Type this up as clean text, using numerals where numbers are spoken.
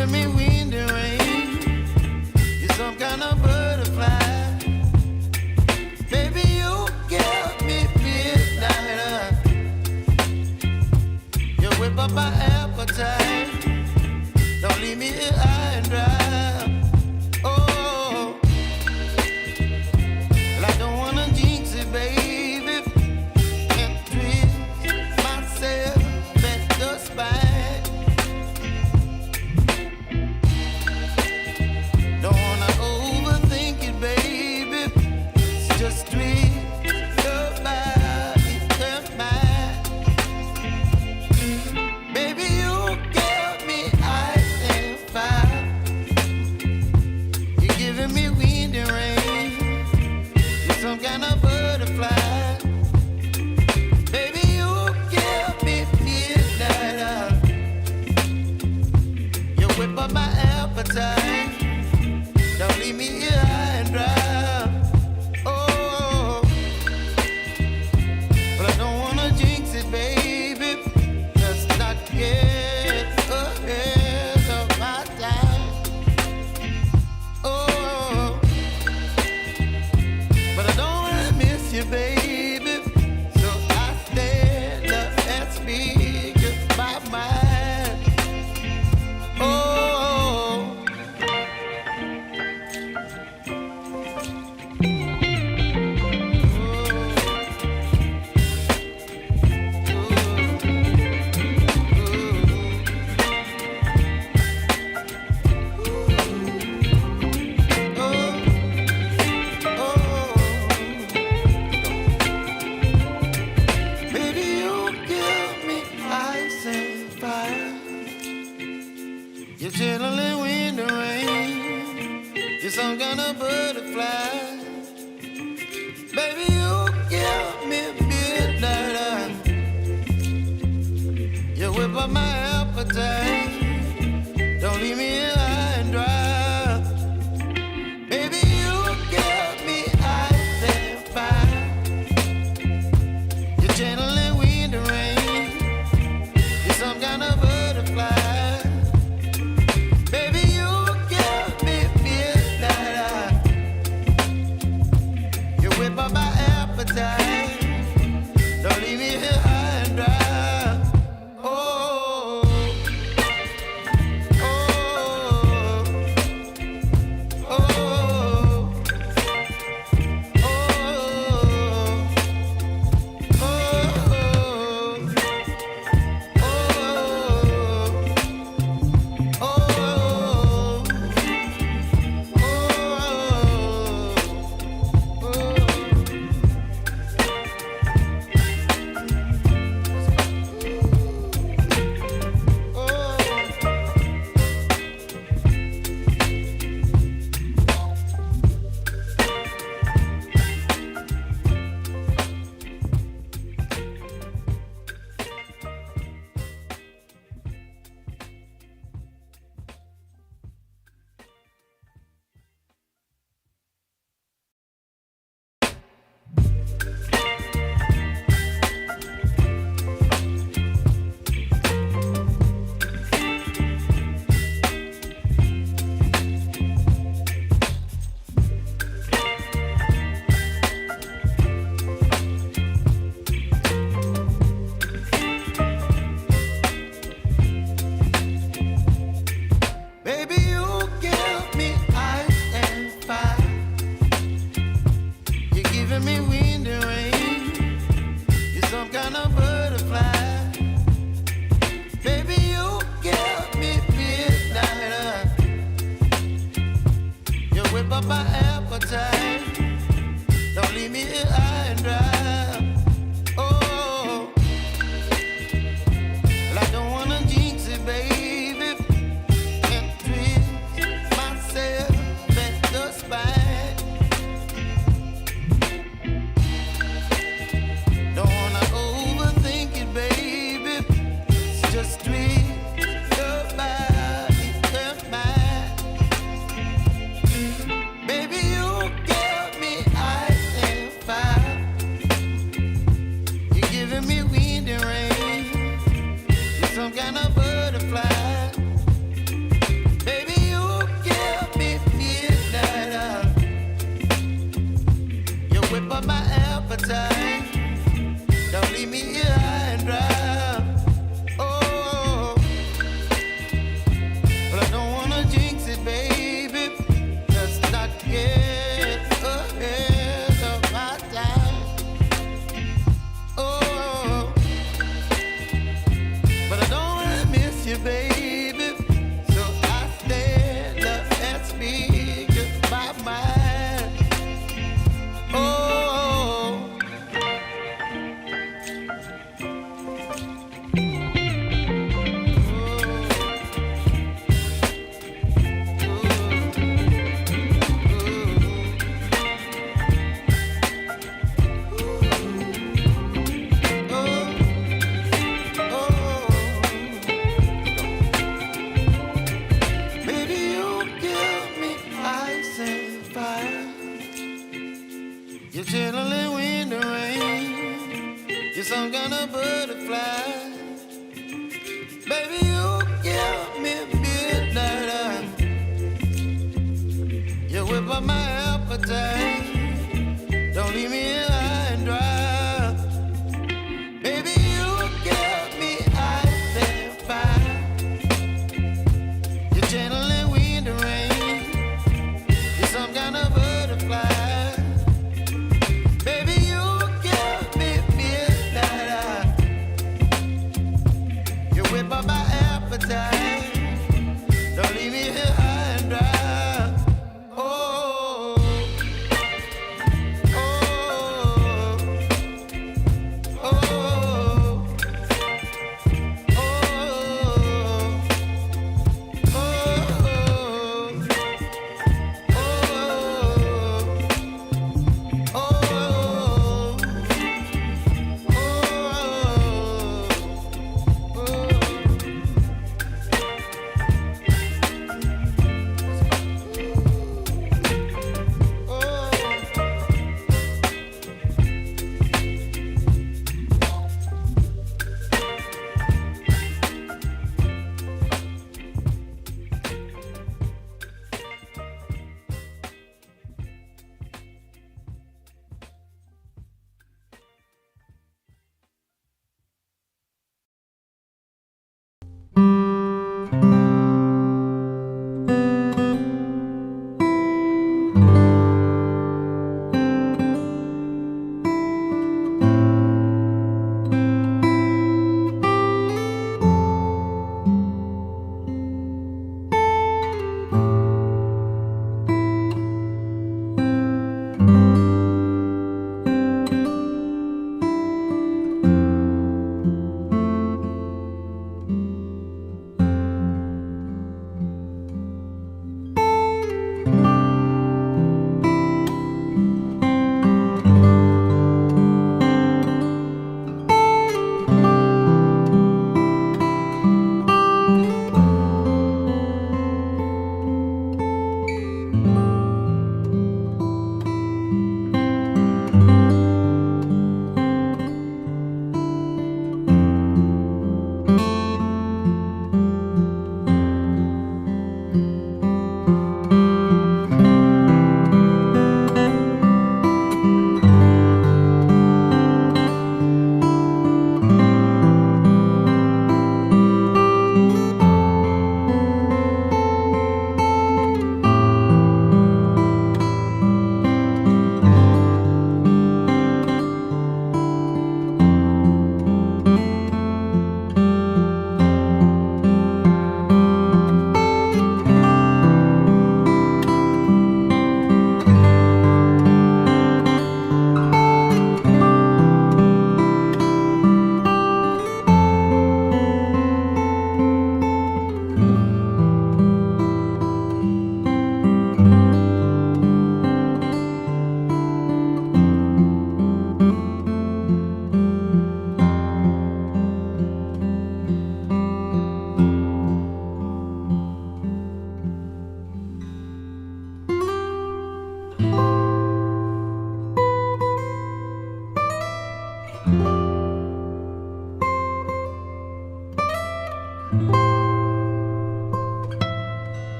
giving me wind and rain. You're some kind of butterfly. Baby, you give me midnight. You whip up my appetite. Don't leave me here high and dry. Oh, well, I don't wanna jinx it, baby, and twist myself at the spine. Don't wanna overthink it, baby. It's just twist your body and mine. Baby, you give me ice and fire. You're giving me wind and rain. You're some kind of butterfly. Baby, you give me midnight. You whip up my appetite. Don't leave me here high and dry. Oh, but I don't wanna jinx it, baby. Let's not get ahead of my time. Oh, but I don't wanna miss you, baby. So I stand up and speak just my mind. Oh. Baby, you give me ice and fire. You're chilling wind and rain. You're some kind of butterfly. Baby, you give me midnight. You whip up my appetite. Don't leave me here high and dry. Baby, you give me ice and fire. You're channeling wind and rain. You're some kind of butterfly. Baby, you give me midnight. You whip up my appetite. Don't leave me here high and dry. Oh, oh, oh, oh, baby, you give me ice and fire. You're giving me wind and rain. You're some kind of butterfly. Baby, you give me midnight. You whip up my appetite. Don't leave me here high and dry. Oh, well, I don't wanna jinx it, baby, and twist myself at the spine. Don't wanna overthink it, baby. It's just twist your body and mine. Baby, you give me ice and fire. desert.